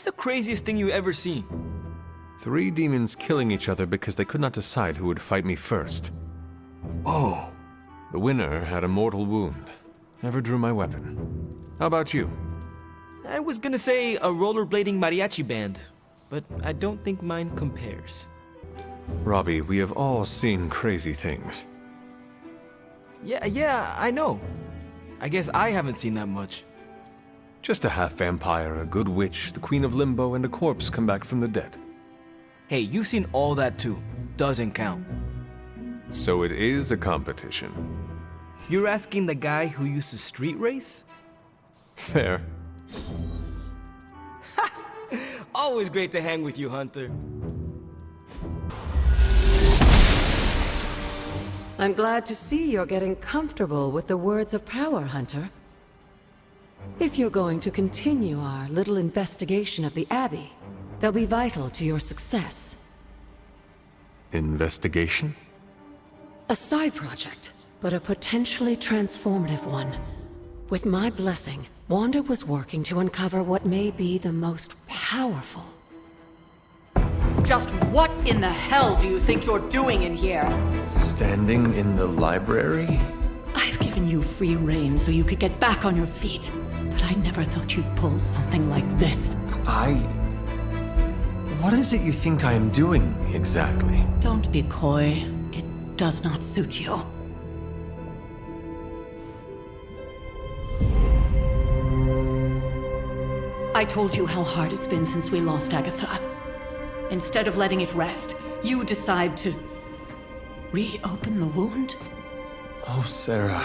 What's the craziest thing you ever seen? 3 demons killing each other because they could not decide who would fight me first. Oh. The winner had a mortal wound. Never drew my weapon. How about you? I was gonna say a rollerblading mariachi band, but I don't think mine compares. Robbie, we have all seen crazy things. Yeah, I know. I guess I haven't seen that much. Just a half-vampire, a good witch, the queen of limbo, and a corpse come back from the dead. Hey, you've seen all that too. Doesn't count. So it is a competition. You're asking the guy who used to street race? Fair. Always great to hang with you, Hunter. I'm glad to see you're getting comfortable with the words of power, Hunter. If you're going to continue our little investigation of the Abbey, they'll be vital to your success. Investigation? A side project, but a potentially transformative one. With my blessing, Wanda was working to uncover what may be the most powerful. Just what in the hell do you think you're doing in here? Standing in the library? I've given you free rein so you could get back on your feet, but I never thought you'd pull something like this. What is it you think I am doing, exactly? Don't be coy. It does not suit you. I told you how hard it's been since we lost Agatha. Instead of letting it rest, you decide to reopen the wound? Oh, Sarah,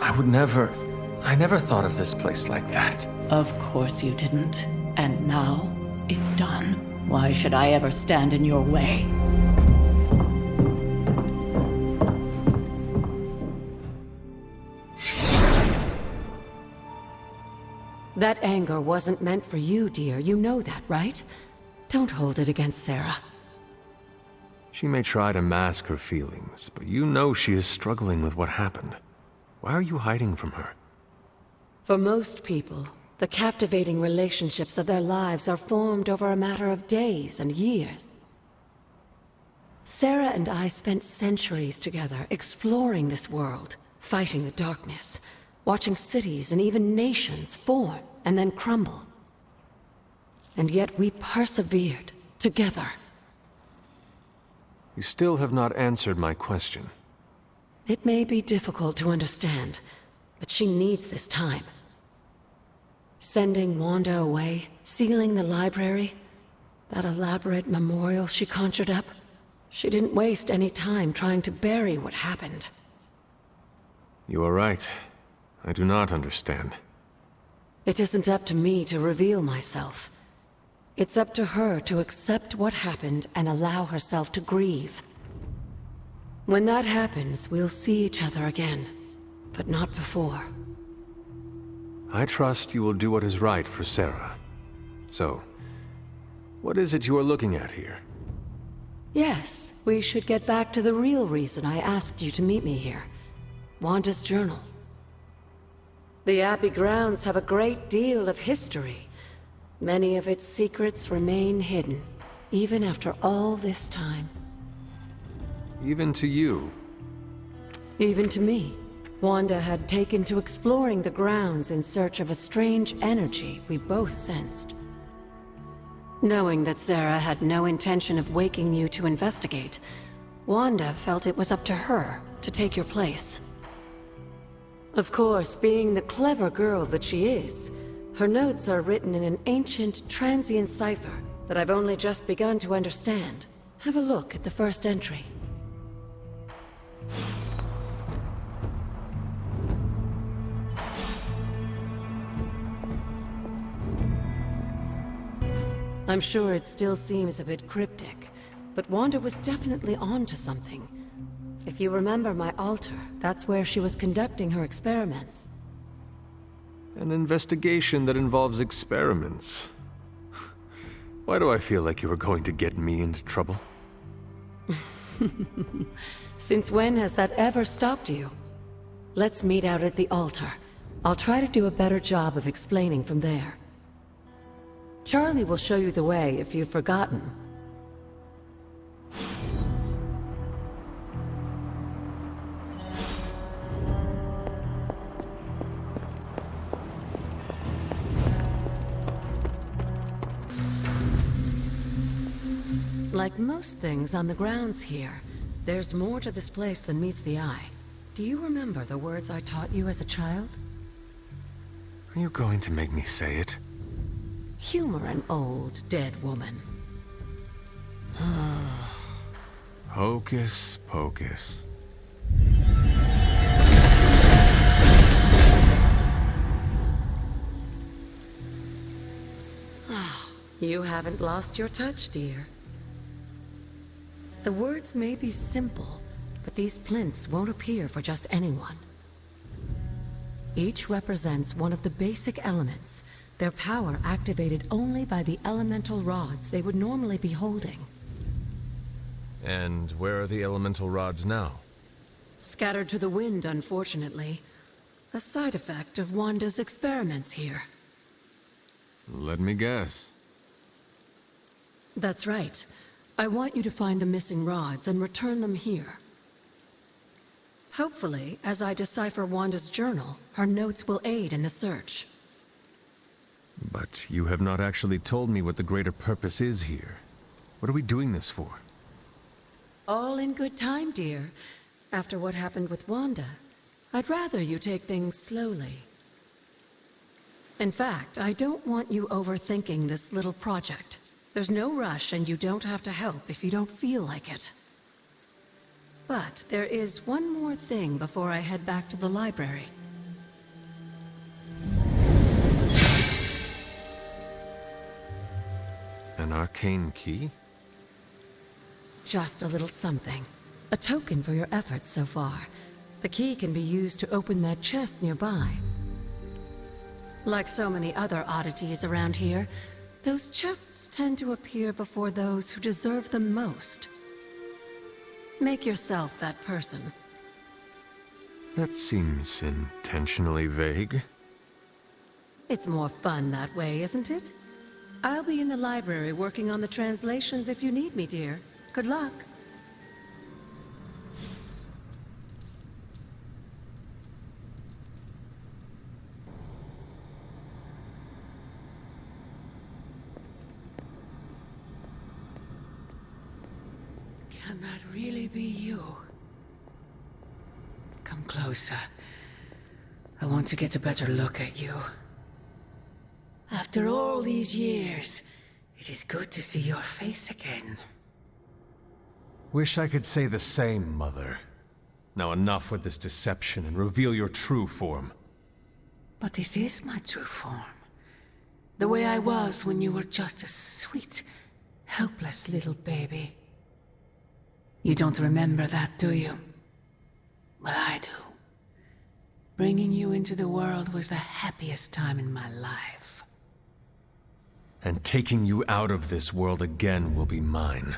I never thought of this place like that. Of course you didn't. And now, it's done. Why should I ever stand in your way? That anger wasn't meant for you, dear. You know that, right? Don't hold it against Sarah. She may try to mask her feelings, but you know she is struggling with what happened. Why are you hiding from her? For most people, the captivating relationships of their lives are formed over a matter of days and years. Sarah and I spent centuries together exploring this world, fighting the darkness, watching cities and even nations form and then crumble. And yet we persevered, together. You still have not answered my question. It may be difficult to understand, but she needs this time. Sending Wanda away, sealing the library, that elaborate memorial she conjured up, she didn't waste any time trying to bury what happened. You are right. I do not understand. It isn't up to me to reveal myself. It's up to her to accept what happened and allow herself to grieve. When that happens, we'll see each other again, but not before. I trust you will do what is right for Sarah. So, what is it you are looking at here? Yes, we should get back to the real reason I asked you to meet me here. Wanda's journal. The Abbey grounds have a great deal of history. Many of its secrets remain hidden, even after all this time. Even to you? Even to me. Wanda had taken to exploring the grounds in search of a strange energy we both sensed. Knowing that Sarah had no intention of waking you to investigate, Wanda felt it was up to her to take your place. Of course, being the clever girl that she is, her notes are written in an ancient, transient cipher that I've only just begun to understand. Have a look at the first entry. I'm sure it still seems a bit cryptic, but Wanda was definitely onto something. If you remember my altar, that's where she was conducting her experiments. An investigation that involves experiments. Why do I feel like you were going to get me into trouble? Since when has that ever stopped you? Let's meet out at the altar. I'll try to do a better job of explaining from there. Charlie will show you the way if you've forgotten. Like most things on the grounds here, there's more to this place than meets the eye. Do you remember the words I taught you as a child? Are you going to make me say it? Humor an old, dead woman. Hocus pocus. You haven't lost your touch, dear. The words may be simple, but these plinths won't appear for just anyone. Each represents one of the basic elements, their power activated only by the elemental rods they would normally be holding. And where are the elemental rods now? Scattered to the wind, unfortunately. A side effect of Wanda's experiments here. Let me guess. That's right. I want you to find the missing rods and return them here. Hopefully, as I decipher Wanda's journal, her notes will aid in the search. But you have not actually told me what the greater purpose is here. What are we doing this for? All in good time, dear. After what happened with Wanda, I'd rather you take things slowly. In fact, I don't want you overthinking this little project. There's no rush, and you don't have to help if you don't feel like it. But there is one more thing before I head back to the library. An arcane key? Just a little something. A token for your efforts so far. The key can be used to open that chest nearby. Like so many other oddities around here, those chests tend to appear before those who deserve them most. Make yourself that person. That seems intentionally vague. It's more fun that way, isn't it? I'll be in the library working on the translations if you need me, dear. Good luck. Can that really be you? Come closer. I want to get a better look at you. After all these years, it is good to see your face again. Wish I could say the same, Mother. Now enough with this deception and reveal your true form. But this is my true form. The way I was when you were just a sweet, helpless little baby. You don't remember that, do you? Well, I do. Bringing you into the world was the happiest time in my life. And taking you out of this world again will be mine.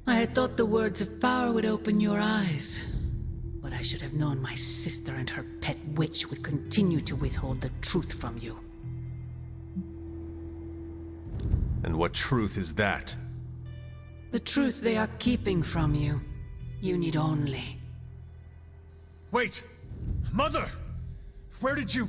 I had thought the words of power would open your eyes. But I should have known my sister and her pet witch would continue to withhold the truth from you. And what truth is that? The truth they are keeping from you. You need only... Wait! Mother! Where did you...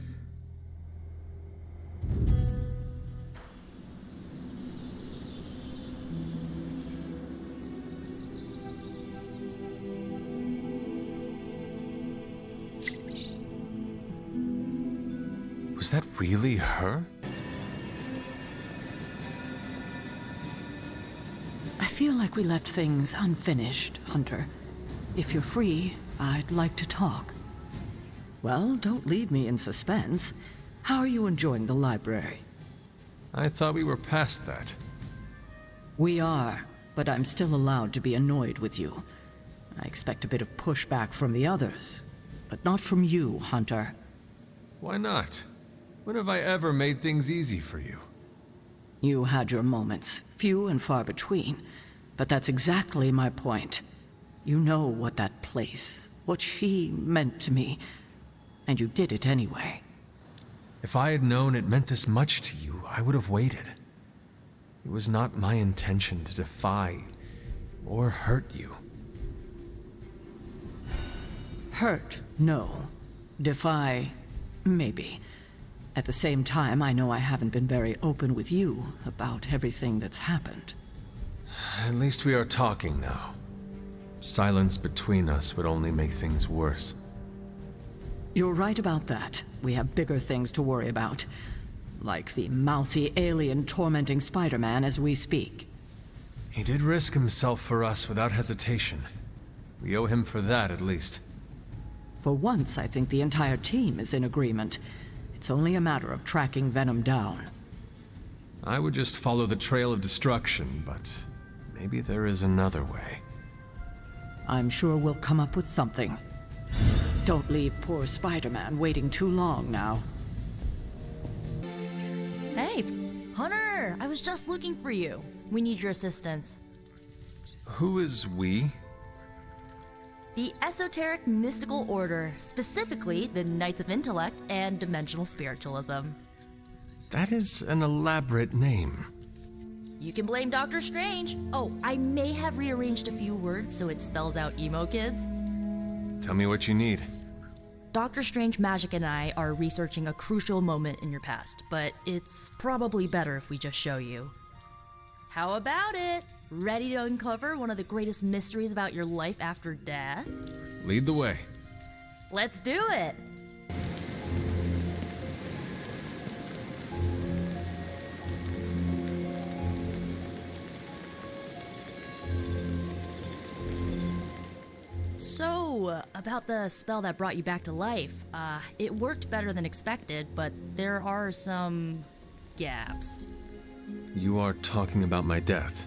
Was that really her? I feel like we left things unfinished, Hunter. If you're free, I'd like to talk. Well, don't leave me in suspense. How are you enjoying the library? I thought we were past that. We are, but I'm still allowed to be annoyed with you. I expect a bit of pushback from the others, but not from you, Hunter. Why not? When have I ever made things easy for you? You had your moments, few and far between, but that's exactly my point. You know what that place, what she meant to me, and you did it anyway. If I had known it meant this much to you, I would have waited. It was not my intention to defy or hurt you. Hurt, no. Defy, maybe. At the same time, I know I haven't been very open with you about everything that's happened. At least we are talking now. Silence between us would only make things worse. You're right about that. We have bigger things to worry about. Like the mouthy alien tormenting Spider-Man as we speak. He did risk himself for us without hesitation. We owe him for that, at least. For once, I think the entire team is in agreement. It's only a matter of tracking Venom down. I would just follow the trail of destruction, but maybe there is another way. I'm sure we'll come up with something. Don't leave poor Spider-Man waiting too long now. Hey, Hunter! I was just looking for you. We need your assistance. Who is we? The Esoteric Mystical Order, specifically the Knights of Intellect and Dimensional Spiritualism. That is an elaborate name. You can blame Doctor Strange. Oh, I may have rearranged a few words so it spells out emo kids. Tell me what you need. Dr. Strange Magic and I are researching a crucial moment in your past, but it's probably better if we just show you. How about it? Ready to uncover one of the greatest mysteries about your life after death? Lead the way. Let's do it! So, about the spell that brought you back to life, it worked better than expected, but there are some gaps. You are talking about my death.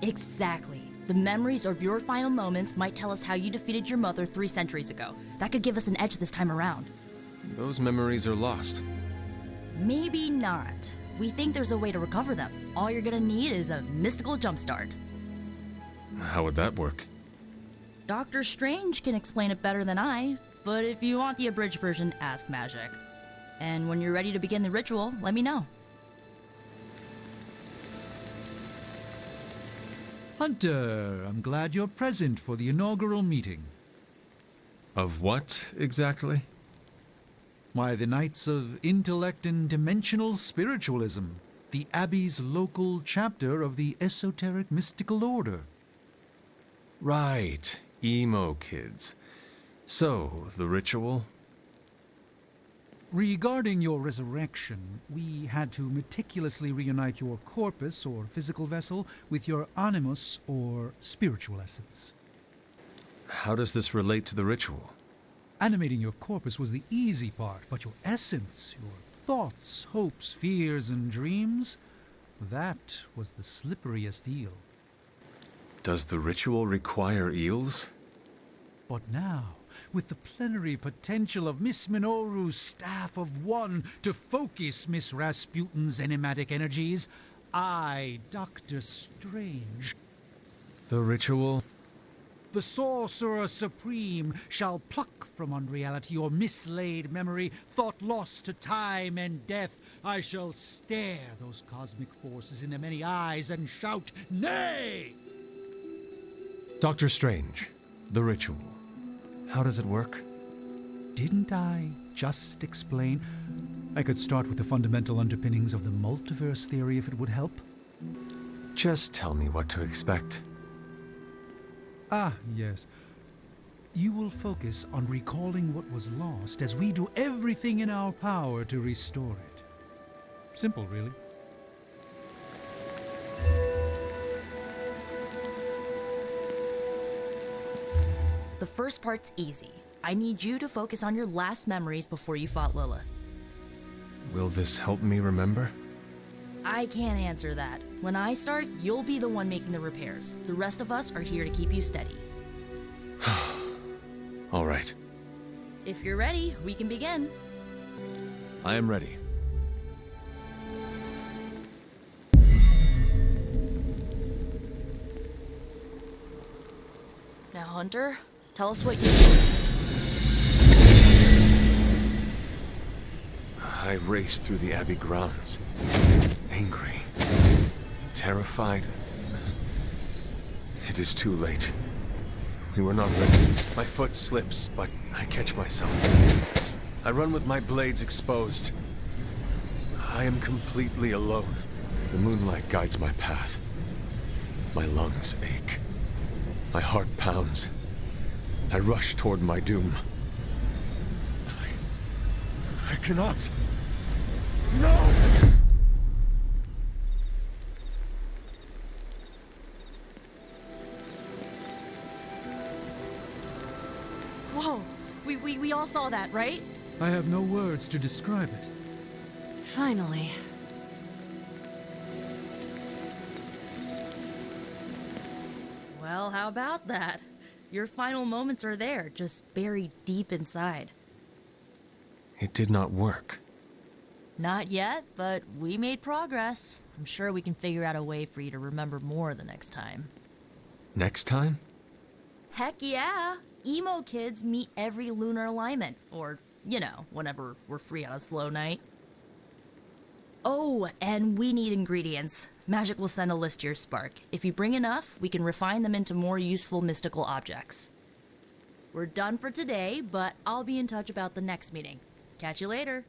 Exactly. The memories of your final moments might tell us how you defeated your mother 3 centuries ago. That could give us an edge this time around. Those memories are lost. Maybe not. We think there's a way to recover them. All you're gonna need is a mystical jumpstart. How would that work? Doctor Strange can explain it better than I, but if you want the abridged version, ask Magic. And when you're ready to begin the ritual, let me know. Hunter, I'm glad you're present for the inaugural meeting. Of what, exactly? Why, the Knights of Intellect and Dimensional Spiritualism, the Abbey's local chapter of the Esoteric Mystical Order. Right, emo kids. So, the ritual? Regarding your resurrection, we had to meticulously reunite your corpus, or physical vessel, with your animus, or spiritual essence. How does this relate to the ritual? Animating your corpus was the easy part, but your essence, your thoughts, hopes, fears, and dreams, that was the slipperiest eel. Does the ritual require eels? But now, with the plenary potential of Miss Minoru's Staff of One to focus Miss Rasputin's enigmatic energies, I, Dr. Strange, The ritual? the Sorcerer Supreme, shall pluck from unreality your mislaid memory, thought lost to time and death. I shall stare those cosmic forces in their many eyes and shout, "Nay!" Dr. Strange, the ritual. How does it work? Didn't I just explain? I could start with the fundamental underpinnings of the multiverse theory if it would help. Just tell me what to expect. Ah, yes. You will focus on recalling what was lost as we do everything in our power to restore it. Simple, really. The first part's easy. I need you to focus on your last memories before you fought Lilith. Will this help me remember? I can't answer that. When I start, you'll be the one making the repairs. The rest of us are here to keep you steady. All right. If you're ready, we can begin. I am ready. Now, Hunter, tell us what you... I raced through the Abbey grounds, angry, terrified. It is too late. We were not ready. My foot slips, but I catch myself. I run with my blades exposed. I am completely alone. The moonlight guides my path. My lungs ache. My heart pounds. I rush toward my doom. I cannot. No! Whoa! We all saw that, right? I have no words to describe it. Finally. Well, how about that? Your final moments are there, just buried deep inside. It did not work. Not yet, but we made progress. I'm sure we can figure out a way for you to remember more the next time. Next time? Heck yeah! Emo kids meet every lunar alignment. Or, you know, whenever we're free on a slow night. Oh, and we need ingredients. Magic will send a list to your spark. If you bring enough, we can refine them into more useful mystical objects. We're done for today, but I'll be in touch about the next meeting. Catch you later.